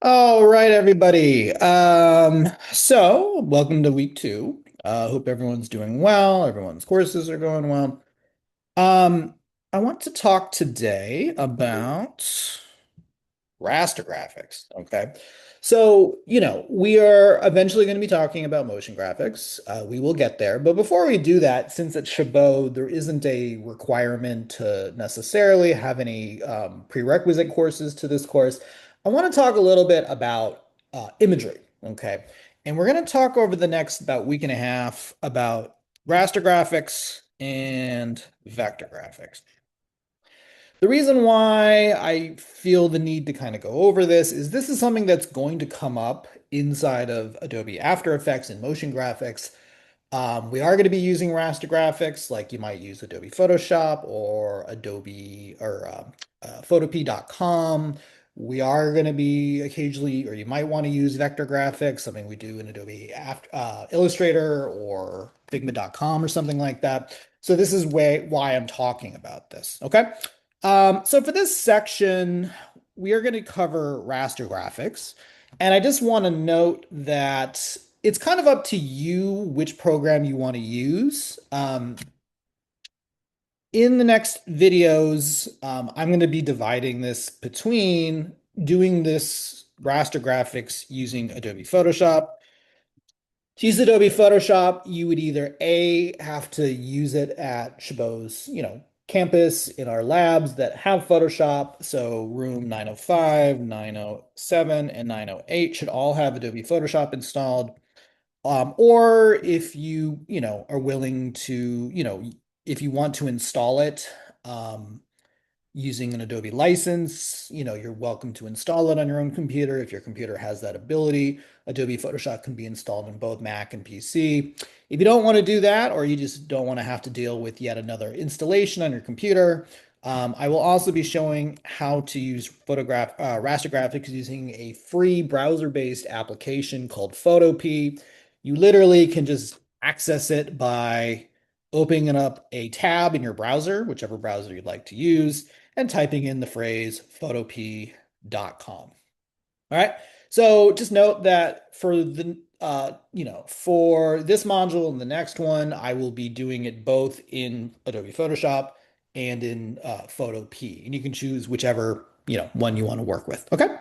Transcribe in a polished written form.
All right, everybody. So welcome to week two. Hope everyone's doing well. Everyone's courses are going well. Um, I want to talk today about raster graphics. Okay. So, we are eventually going to be talking about motion graphics. We will get there. But before we do that, since at Chabot, there isn't a requirement to necessarily have any prerequisite courses to this course, I want to talk a little bit about imagery. Okay. And we're going to talk over the next about week and a half about raster graphics and vector graphics. The reason why I feel the need to kind of go over this is something that's going to come up inside of Adobe After Effects and motion graphics. We are going to be using raster graphics, like you might use Adobe Photoshop or Adobe or photopea.com. We are going to be occasionally, or you might want to use vector graphics, something we do in Adobe After, Illustrator or Figma.com or something like that. So this is why I'm talking about this. Okay. So for this section, we are going to cover raster graphics. And I just want to note that it's kind of up to you which program you want to use. In the next videos, I'm going to be dividing this between doing this raster graphics using Adobe Photoshop. To use Adobe Photoshop, you would either A, have to use it at Chabot's, campus in our labs that have Photoshop. So room 905, 907, and 908 should all have Adobe Photoshop installed. Or if are willing to, if you want to install it, using an Adobe license, you're welcome to install it on your own computer. If your computer has that ability, Adobe Photoshop can be installed on both Mac and PC. If you don't want to do that, or you just don't want to have to deal with yet another installation on your computer, I will also be showing how to use raster graphics using a free browser-based application called Photopea. You literally can just access it by opening up a tab in your browser, whichever browser you'd like to use, and typing in the phrase photopea.com. All right. So just note that for this module and the next one, I will be doing it both in Adobe Photoshop and in Photopea. And you can choose whichever, one you want to work with. Okay.